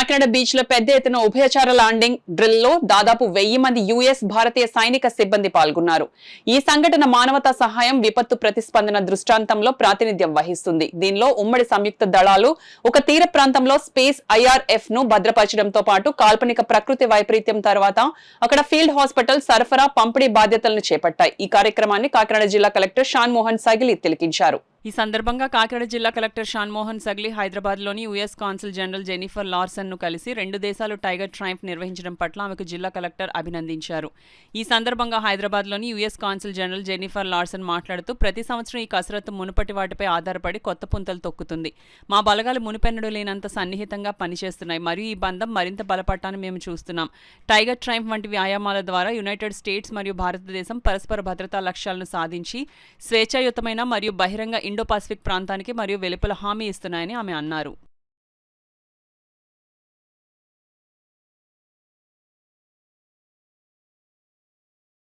Kakinada beach లో పెద్ద ఎత్తున ఉభయచార ల్యాండింగ్ డ్రిల్ లో దాదాపు 1000 మంది యుఎస్ భారతీయ సైనిక సిబ్బంది పాల్గొన్నారు. ఈ సంఘటన మానవతా సహాయం విపత్తు ప్రతిస్పందన దృష్టాంతంలో ప్రాతినిధ్యం వహిస్తుంది. దీనిలో ఉమ్మడి సంయుక్త దళాలు ఒక తీర ప్రాంతంలో స్పేస్ ఐఆర్ఎఫ్ ను భద్రపరచడంతో పాటు కాల్పనిక ప్రకృతి వైపరీత్యం తర్వాత అక్కడ ఫీల్డ్ హాస్పిటల్ సరఫరా పంపిణీ బాధ్యతలను చేపట్టాయి. ఈ కార్యక్రమాన్ని కాకినాడ జిల్లా కలెక్టర్ షాన్ మోహన్ సగిలి తిలకించారు. ఈ సందర్భంగా కాకినాడ జిల్లా కలెక్టర్ షాన్ మోహన్ సగ్లి హైదరాబాద్లోని US consul general Jennifer Larson ను కలిసి 2 దేశాలు టైగర్ ట్రయంఫ్ నిర్వహించడం పట్ల ఆమెకు జిల్లా కలెక్టర్ అభినందించారు. ఈ సందర్భంగా హైదరాబాద్లోని US consul general Jennifer Larson మాట్లాడుతూ ప్రతి సంవత్సరం ఈ కసరత్తు మునుపటి వాటిపై ఆధారపడి కొత్త పుంతలు తొక్కుతుంది. మా బలగాలు మునుపెన్నడూ లేనంత సన్నిహితంగా పనిచేస్తున్నాయి మరియు ఈ బంధం మరింత బలపడటాన్ని మేము చూస్తున్నాం. టైగర్ ట్రయంఫ్ వంటి వ్యాయామాల ద్వారా యునైటెడ్ స్టేట్స్ మరియు భారతదేశం పరస్పర భద్రతా లక్ష్యాలను సాధించి స్వేచ్ఛాయుతమైన మరియు బహిరంగ ఇండో పసిఫిక్ ప్రాంతానికి మరియు వెలుపల హామీ ఇస్తున్నాయని ఆమె అన్నారు.